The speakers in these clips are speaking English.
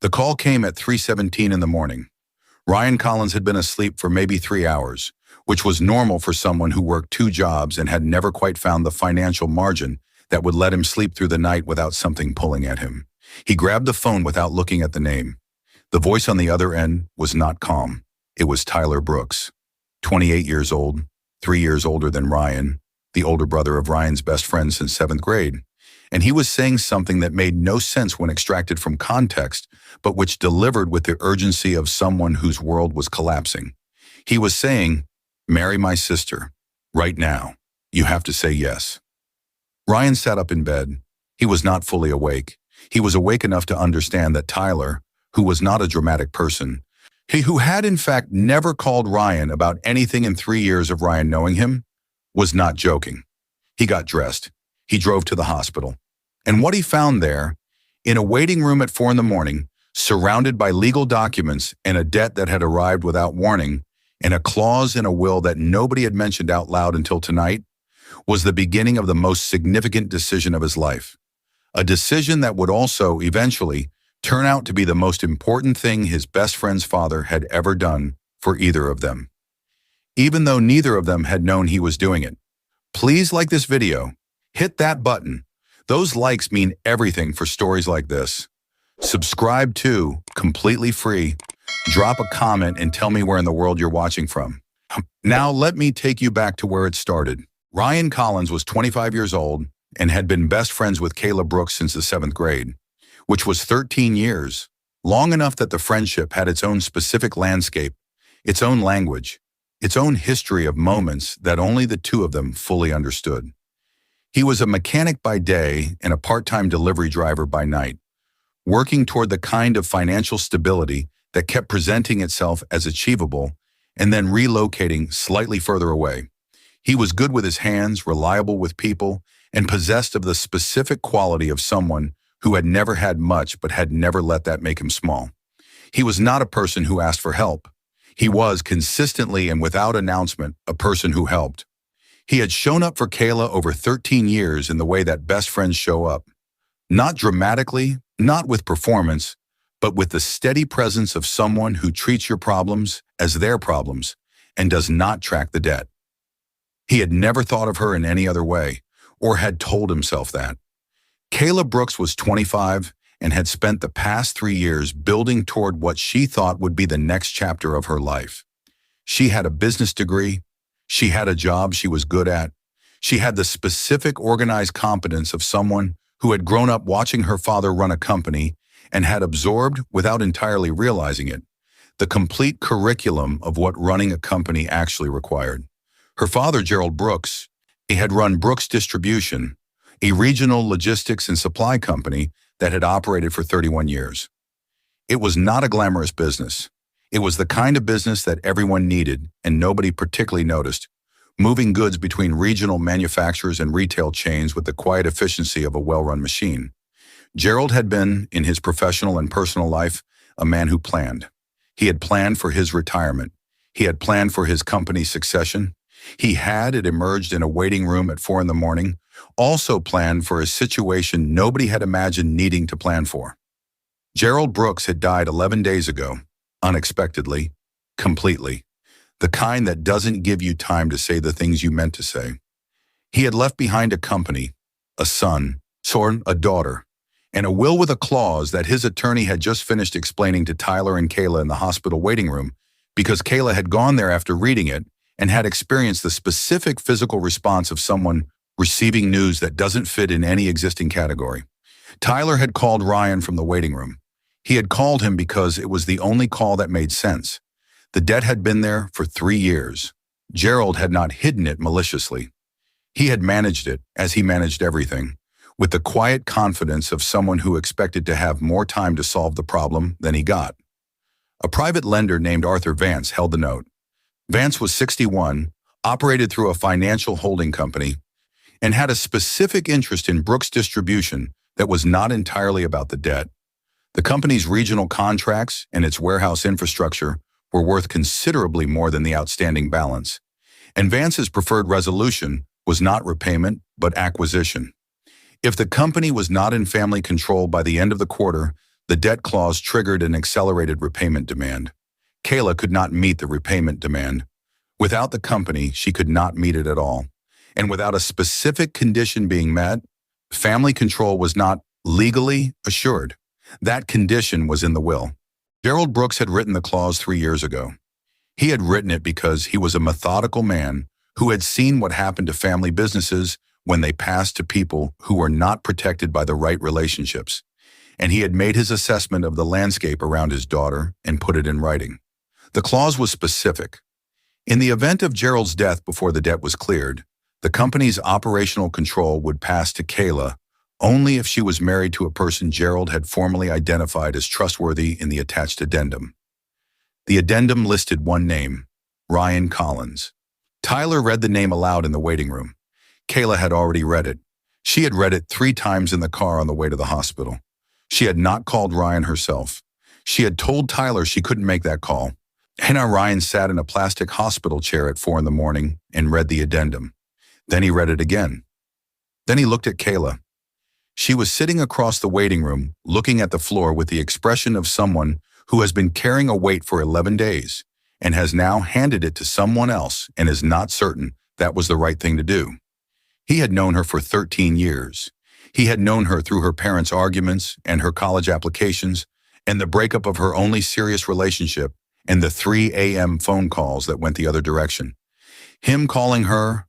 The call came at 3:17 in the morning. Ryan Collins had been asleep for maybe 3 hours, which was normal for someone who worked 2 jobs and had never quite found the financial margin that would let him sleep through the night without something pulling at him. He grabbed the phone without looking at the name. The voice on the other end was not calm. It was Tyler Brooks, 28 years old, 3 years older than Ryan, the older brother of Ryan's best friend since 7th grade. And he was saying something that made no sense when extracted from context, but which delivered with the urgency of someone whose world was collapsing. He was saying, "Marry my sister. Right now. You have to say yes." Ryan sat up in bed. He was not fully awake. He was awake enough to understand that Tyler, who was not a dramatic person, who had in fact never called Ryan about anything in 3 years of Ryan knowing him, was not joking. He got dressed. He drove to the hospital. And what he found there, in a waiting room at 4 in the morning, surrounded by legal documents and a debt that had arrived without warning, and a clause in a will that nobody had mentioned out loud until tonight, was the beginning of the most significant decision of his life. A decision that would also, eventually, turn out to be the most important thing his best friend's father had ever done for either of them. Even though neither of them had known he was doing it. Please like this video. Hit that button. Those likes mean everything for stories like this. Subscribe too, completely free. Drop a comment and tell me where in the world you're watching from. Now let me take you back to where it started. Ryan Collins was 25 years old and had been best friends with Kayla Brooks since the 7th grade, which was 13 years, long enough that the friendship had its own specific landscape, its own language, its own history of moments that only the two of them fully understood. He was a mechanic by day and a part-time delivery driver by night, working toward the kind of financial stability that kept presenting itself as achievable and then relocating slightly further away. He was good with his hands, reliable with people, and possessed of the specific quality of someone who had never had much but had never let that make him small. He was not a person who asked for help. He was, consistently and without announcement, a person who helped. He had shown up for Kayla over 13 years in the way that best friends show up. Not dramatically, not with performance, but with the steady presence of someone who treats your problems as their problems and does not track the debt. He had never thought of her in any other way, or had told himself that. Kayla Brooks was 25 and had spent the past 3 years building toward what she thought would be the next chapter of her life. She had a business degree. She had a job she was good at. She had the specific organized competence of someone who had grown up watching her father run a company and had absorbed, without entirely realizing it, the complete curriculum of what running a company actually required. Her father, Gerald Brooks, he had run Brooks Distribution, a regional logistics and supply company that had operated for 31 years. It was not a glamorous business. It was the kind of business that everyone needed and nobody particularly noticed, moving goods between regional manufacturers and retail chains with the quiet efficiency of a well-run machine. Gerald had been, in his professional and personal life, a man who planned. He had planned for his retirement. He had planned for his company's succession. He had, it emerged in a waiting room at 4 in the morning, also planned for a situation nobody had imagined needing to plan for. Gerald Brooks had died 11 days ago, unexpectedly, completely, the kind that doesn't give you time to say the things you meant to say. He had left behind a company, a son, a daughter, and a will with a clause that his attorney had just finished explaining to Tyler and Kayla in the hospital waiting room, because Kayla had gone there after reading it and had experienced the specific physical response of someone receiving news that doesn't fit in any existing category. Tyler had called Ryan from the waiting room. He had called him because it was the only call that made sense. The debt had been there for 3 years. Gerald had not hidden it maliciously. He had managed it, as he managed everything, with the quiet confidence of someone who expected to have more time to solve the problem than he got. A private lender named Arthur Vance held the note. Vance was 61, operated through a financial holding company, and had a specific interest in Brooks Distribution that was not entirely about the debt. The company's regional contracts and its warehouse infrastructure were worth considerably more than the outstanding balance, and Vance's preferred resolution was not repayment, but acquisition. If the company was not in family control by the end of the quarter, The debt clause triggered an accelerated repayment demand. Kayla could not meet the repayment demand. Without the company, she could not meet it at all. And without a specific condition being met, family control was not legally assured. That condition was in the will. Gerald Brooks had written the clause 3 years ago. He had written it because he was a methodical man who had seen what happened to family businesses when they passed to people who were not protected by the right relationships. And he had made his assessment of the landscape around his daughter and put it in writing. The clause was specific. In the event of Gerald's death before the debt was cleared, the company's operational control would pass to Kayla only if she was married to a person Gerald had formally identified as trustworthy in the attached addendum. The addendum listed one name, Ryan Collins. Tyler read the name aloud in the waiting room. Kayla had already read it. She had read it 3 times in the car on the way to the hospital. She had not called Ryan herself. She had told Tyler she couldn't make that call. Hannah Ryan sat in a plastic hospital chair at 4 in the morning and read the addendum. Then he read it again. Then he looked at Kayla. She was sitting across the waiting room, looking at the floor with the expression of someone who has been carrying a weight for 11 days and has now handed it to someone else and is not certain that was the right thing to do. He had known her for 13 years. He had known her through her parents' arguments and her college applications and the breakup of her only serious relationship and the 3 a.m. phone calls that went the other direction. Him calling her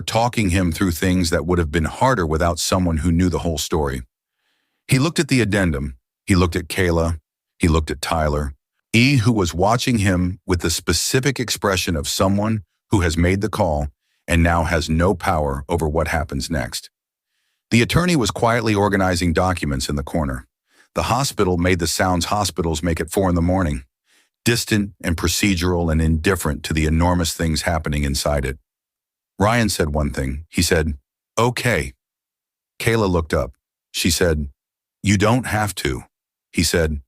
talking him through things that would have been harder without someone who knew the whole story. He looked at the addendum. He looked at Kayla. He looked at Tyler, who was watching him with the specific expression of someone who has made the call and now has no power over what happens next. The attorney was quietly organizing documents in the corner. The hospital made the sounds hospitals make at 4 in the morning, distant and procedural and indifferent to the enormous things happening inside it. Ryan said one thing. He said, "Okay." Kayla looked up. She said, "You don't have to." He said,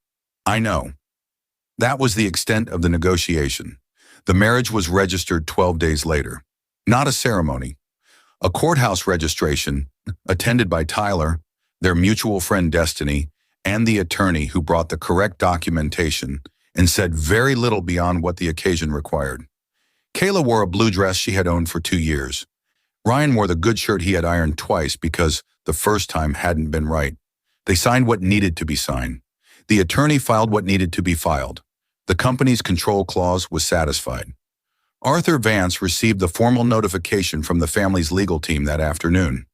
"I know." That was the extent of the negotiation. The marriage was registered 12 days later. Not a ceremony. A courthouse registration attended by Tyler, their mutual friend Destiny, and the attorney who brought the correct documentation and said very little beyond what the occasion required. Kayla wore a blue dress she had owned for 2 years. Ryan wore the good shirt he had ironed twice because the first time hadn't been right. They signed what needed to be signed. The attorney filed what needed to be filed. The company's control clause was satisfied. Arthur Vance received the formal notification from the family's legal team that afternoon.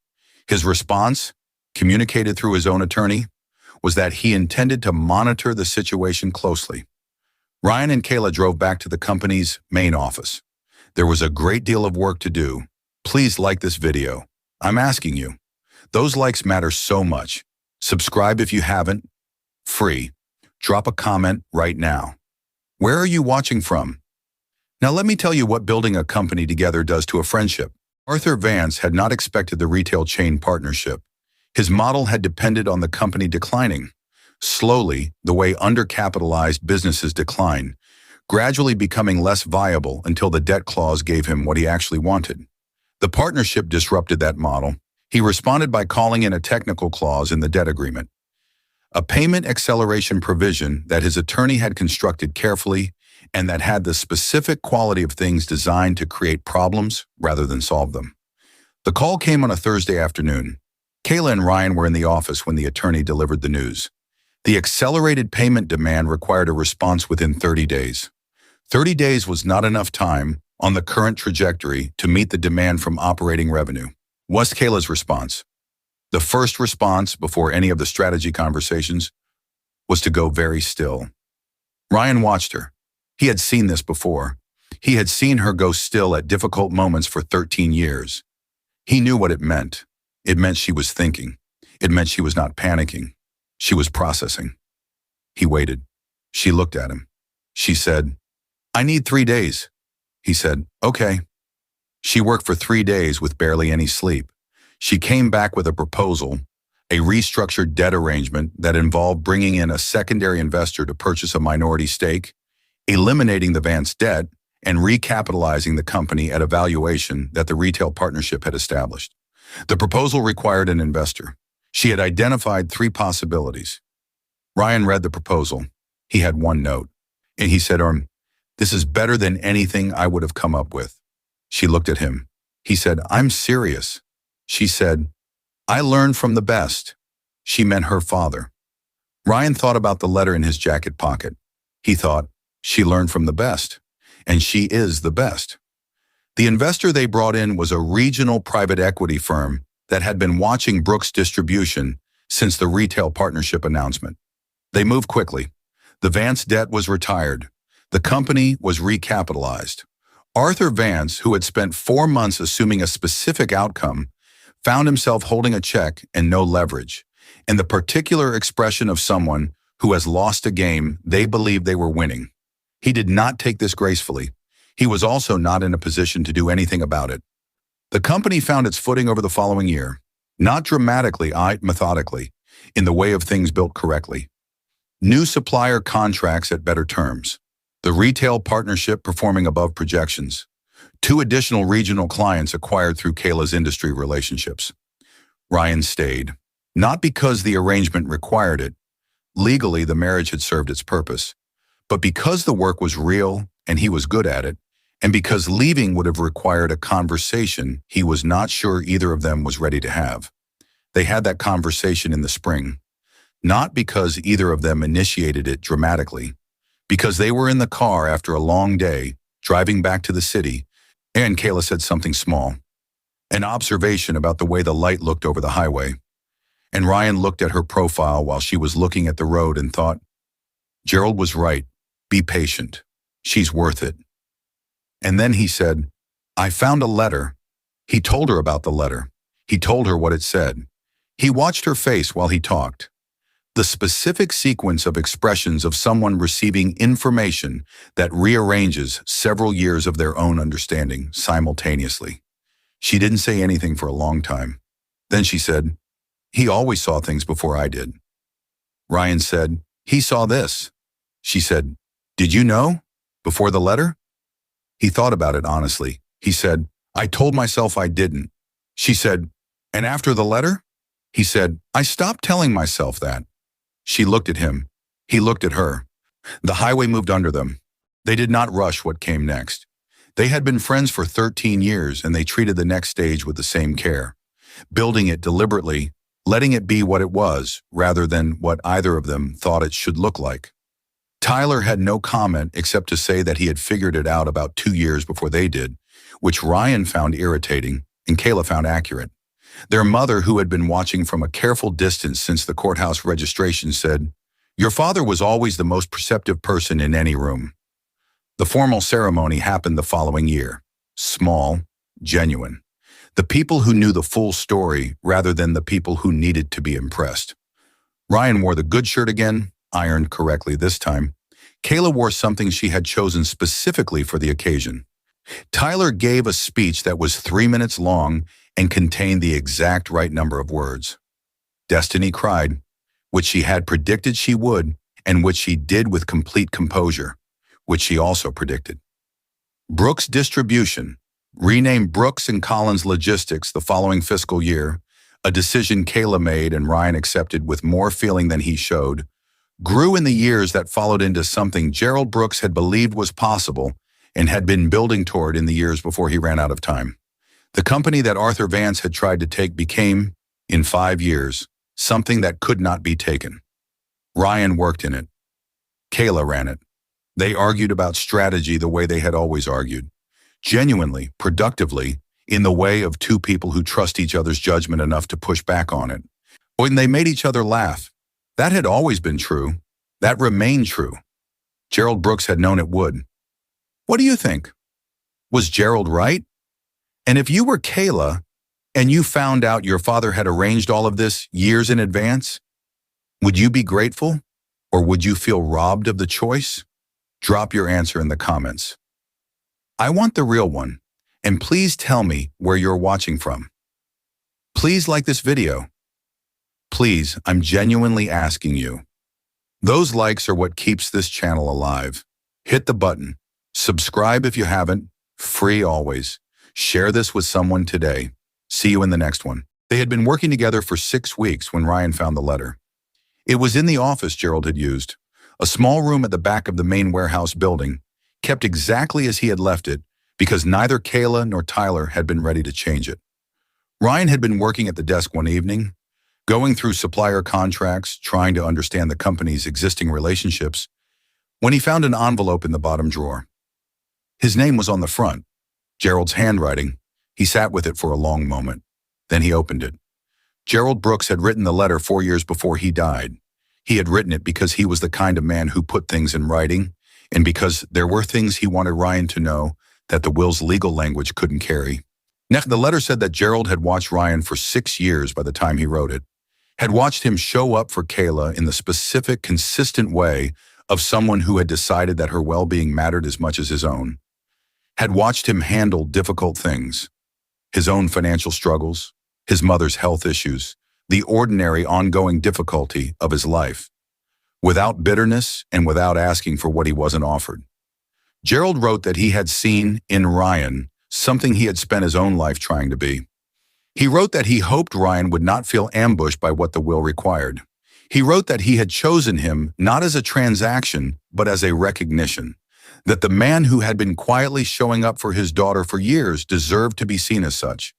His response, communicated through his own attorney, was that he intended to monitor the situation closely. Ryan and Kayla drove back to the company's main office. There was a great deal of work to do. Please like this video. I'm asking you. Those likes matter so much. Subscribe if you haven't. Free. Drop a comment right now. Where are you watching from? Now let me tell you what building a company together does to a friendship. Arthur Vance had not expected the retail chain partnership. His model had depended on the company declining. Slowly, the way undercapitalized businesses decline, gradually becoming less viable until the debt clause gave him what he actually wanted. The partnership disrupted that model. He responded by calling in a technical clause in the debt agreement, a payment acceleration provision that his attorney had constructed carefully and that had the specific quality of things designed to create problems rather than solve them. The call came on a Thursday afternoon. Kayla and Ryan were in the office when the attorney delivered the news. The accelerated payment demand required a response within 30 days. 30 days was not enough time on the current trajectory to meet the demand from operating revenue. What's Kayla's response? The first response before any of the strategy conversations was to go very still. Ryan watched her. He had seen this before. He had seen her go still at difficult moments for 13 years. He knew what it meant. It meant she was thinking. It meant she was not panicking. She was processing. He waited. She looked at him. She said, "I need 3 days." He said, "Okay." She worked for 3 days with barely any sleep. She came back with a proposal, a restructured debt arrangement that involved bringing in a secondary investor to purchase a minority stake, eliminating the Vance debt, and recapitalizing the company at a valuation that the retail partnership had established. The proposal required an investor. She had identified 3 possibilities. Ryan read the proposal. He had one note, and he said, this is better than anything I would have come up with. She looked at him. He said, I'm serious. She said, I learned from the best. She meant her father. Ryan thought about the letter in his jacket pocket. He thought, she learned from the best, and she is the best. The investor they brought in was a regional private equity firm that had been watching Brooks' distribution since the retail partnership announcement. They moved quickly. The Vance debt was retired. The company was recapitalized. Arthur Vance, who had spent 4 months assuming a specific outcome, found himself holding a check and no leverage, and the particular expression of someone who has lost a game they believed they were winning. He did not take this gracefully. He was also not in a position to do anything about it. The company found its footing over the following year, not dramatically, methodically, in the way of things built correctly. New supplier contracts at better terms. The retail partnership performing above projections. 2 additional regional clients acquired through Kayla's industry relationships. Ryan stayed. Not because the arrangement required it. Legally, the marriage had served its purpose. But because the work was real and he was good at it, and because leaving would have required a conversation he was not sure either of them was ready to have. They had that conversation in the spring. Not because either of them initiated it dramatically, because they were in the car after a long day, driving back to the city, and Kayla said something small. An observation about the way the light looked over the highway. And Ryan looked at her profile while she was looking at the road and thought, Gerald was right. Be patient. She's worth it. And then he said, I found a letter. He told her about the letter. He told her what it said. He watched her face while he talked. The specific sequence of expressions of someone receiving information that rearranges several years of their own understanding simultaneously. She didn't say anything for a long time. Then she said, he always saw things before I did. Ryan said, he saw this. She said, did you know? Before the letter? He thought about it honestly. He said, I told myself I didn't. She said, and after the letter? He said, I stopped telling myself that. She looked at him. He looked at her. The highway moved under them. They did not rush what came next. They had been friends for 13 years and they treated the next stage with the same care, building it deliberately, letting it be what it was rather than what either of them thought it should look like. Tyler had no comment except to say that he had figured it out about 2 years before they did, which Ryan found irritating and Kayla found accurate. Their mother, who had been watching from a careful distance since the courthouse registration, said, your father was always the most perceptive person in any room. The formal ceremony happened the following year. Small, genuine. The people who knew the full story rather than the people who needed to be impressed. Ryan wore the good shirt again, ironed correctly this time. Kayla wore something she had chosen specifically for the occasion. Tyler gave a speech that was 3 minutes long and contained the exact right number of words. Destiny cried, which she had predicted she would, and which she did with complete composure, which she also predicted. Brooks Distribution, renamed Brooks and Collins Logistics the following fiscal year, a decision Kayla made and Ryan accepted with more feeling than he showed, grew in the years that followed into something Gerald Brooks had believed was possible and had been building toward in the years before he ran out of time. The company that Arthur Vance had tried to take became, in 5 years, something that could not be taken. Ryan worked in it. Kayla ran it. They argued about strategy the way they had always argued, genuinely, productively, in the way of 2 people who trust each other's judgment enough to push back on it. When they made each other laugh, that had always been true. That remained true. Gerald Brooks had known it would. What do you think? Was Gerald right? And if you were Kayla and you found out your father had arranged all of this years in advance, would you be grateful or would you feel robbed of the choice? Drop your answer in the comments. I want the real one, and please tell me where you're watching from. Please like this video. Please, I'm genuinely asking you. Those likes are what keeps this channel alive. Hit the button. Subscribe if you haven't. Free always. Share this with someone today. See you in the next one. They had been working together for 6 weeks when Ryan found the letter. It was in the office Gerald had used, a small room at the back of the main warehouse building, kept exactly as he had left it because neither Kayla nor Tyler had been ready to change it. Ryan had been working at the desk one evening, going through supplier contracts, trying to understand the company's existing relationships, when he found an envelope in the bottom drawer. His name was on the front, Gerald's handwriting. He sat with it for a long moment. Then he opened it. Gerald Brooks had written the letter 4 years before he died. He had written it because he was the kind of man who put things in writing, and because there were things he wanted Ryan to know that the will's legal language couldn't carry. Next, the letter said that Gerald had watched Ryan for 6 years by the time he wrote it, had watched him show up for Kayla in the specific, consistent way of someone who had decided that her well-being mattered as much as his own, had watched him handle difficult things, his own financial struggles, his mother's health issues, the ordinary ongoing difficulty of his life, without bitterness and without asking for what he wasn't offered. Gerald wrote that he had seen in Ryan something he had spent his own life trying to be. He wrote that he hoped Ryan would not feel ambushed by what the will required. He wrote that he had chosen him not as a transaction, but as a recognition, that the man who had been quietly showing up for his daughter for years deserved to be seen as such.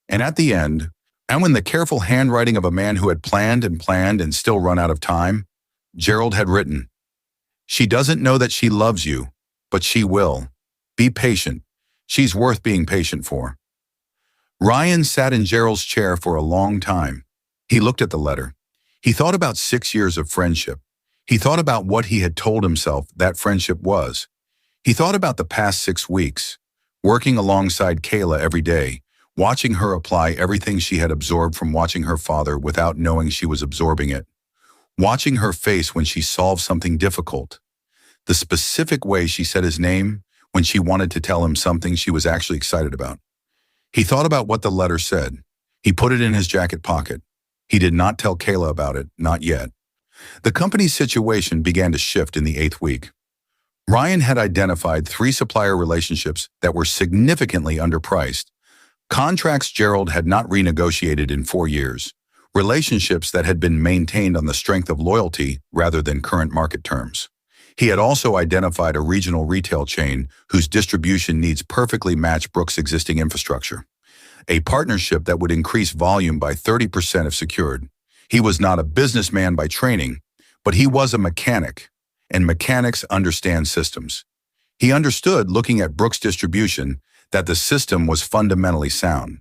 And at the end, and when the careful handwriting of a man who had planned and still run out of time, Gerald had written, "She doesn't know that she loves you, but she will. Be patient. She's worth being patient for." Ryan sat in Gerald's chair for a long time. He looked at the letter. He thought about 6 years of friendship. He thought about what he had told himself that friendship was. He thought about the past 6 weeks, working alongside Kayla every day, watching her apply everything she had absorbed from watching her father without knowing she was absorbing it, watching her face when she solved something difficult, the specific way she said his name when she wanted to tell him something she was actually excited about. He thought about what the letter said. He put it in his jacket pocket. He did not tell Kayla about it, not yet. The company's situation began to shift in the 8th week. Ryan had identified 3 supplier relationships that were significantly underpriced, contracts Gerald had not renegotiated in 4 years, relationships that had been maintained on the strength of loyalty rather than current market terms. He had also identified a regional retail chain whose distribution needs perfectly matched Brooks' existing infrastructure, a partnership that would increase volume by 30% if secured. He was not a businessman by training, but he was a mechanic, and mechanics understand systems. He understood, looking at Brooks' distribution, that the system was fundamentally sound.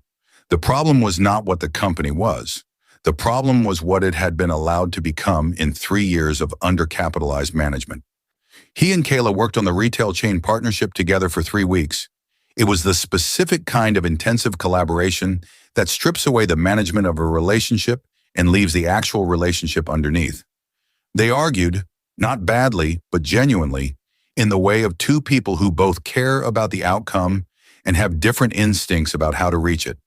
The problem was not what the company was. The problem was what it had been allowed to become in 3 years of undercapitalized management. He and Kayla worked on the retail chain partnership together for 3 weeks. It was the specific kind of intensive collaboration that strips away the management of a relationship and leaves the actual relationship underneath. They argued, not badly, but genuinely, in the way of 2 people who both care about the outcome and have different instincts about how to reach it.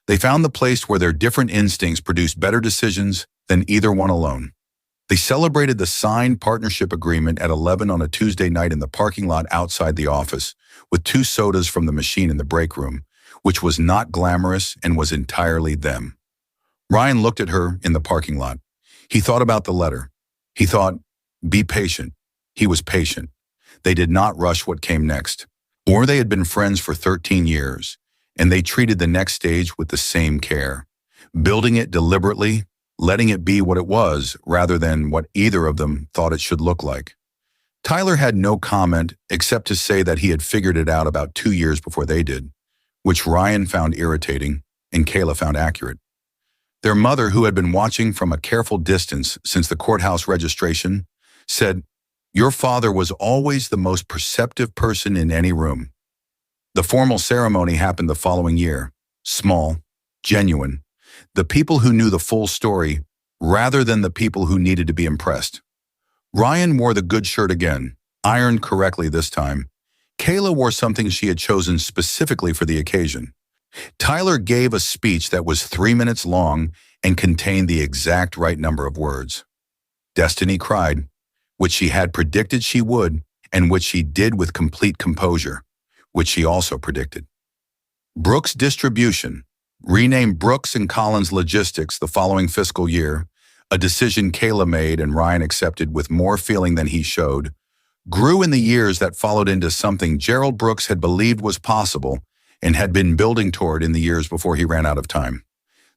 They found the place where their different instincts produced better decisions than either one alone. They celebrated the signed partnership agreement at 11 on a Tuesday night in the parking lot outside the office, with 2 sodas from the machine in the break room, which was not glamorous and was entirely them. Ryan looked at her in the parking lot. He thought about the letter. He thought, be patient. He was patient. They did not rush what came next. Or they had been friends for 13 years, and they treated the next stage with the same care, building it deliberately, letting it be what it was rather than what either of them thought it should look like. Tyler had no comment except to say that he had figured it out about 2 years before they did, which Ryan found irritating and Kayla found accurate. Their mother, who had been watching from a careful distance since the courthouse registration, said, "Your father was always the most perceptive person in any room." The formal ceremony happened the following year, small, genuine, the people who knew the full story rather than the people who needed to be impressed. Ryan wore the good shirt again, ironed correctly this time. Kayla wore something she had chosen specifically for the occasion. Tyler gave a speech that was 3 minutes long and contained the exact right number of words. Destiny cried, which she had predicted she would, and which she did with complete composure, which she also predicted. Brooks Distribution, renamed Brooks and Collins Logistics the following fiscal year, a decision Kayla made and Ryan accepted with more feeling than he showed, grew in the years that followed into something Gerald Brooks had believed was possible and had been building toward in the years before he ran out of time.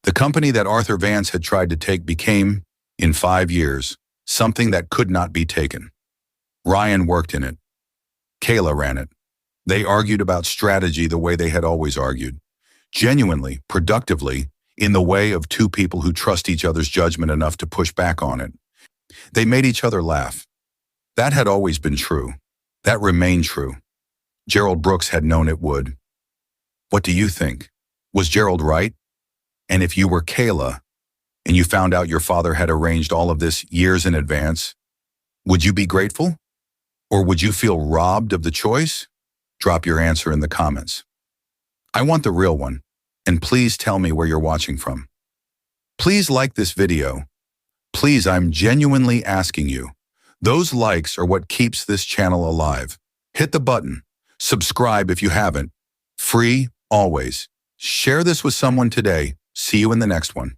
The company that Arthur Vance had tried to take became, in 5 years, something that could not be taken. Ryan worked in it. Kayla ran it. They argued about strategy the way they had always argued, genuinely, productively, in the way of two people who trust each other's judgment enough to push back on it. They made each other laugh. That had always been true. That remained true. Gerald Brooks had known it would. What do you think? Was Gerald right? And if you were Kayla, and you found out your father had arranged all of this years in advance, would you be grateful? Or would you feel robbed of the choice? Drop your answer in the comments. I want the real one, and please tell me where you're watching from. Please like this video. Please, I'm genuinely asking you. Those likes are what keeps this channel alive. Hit the button. Subscribe if you haven't. Free, always. Share this with someone today. See you in the next one.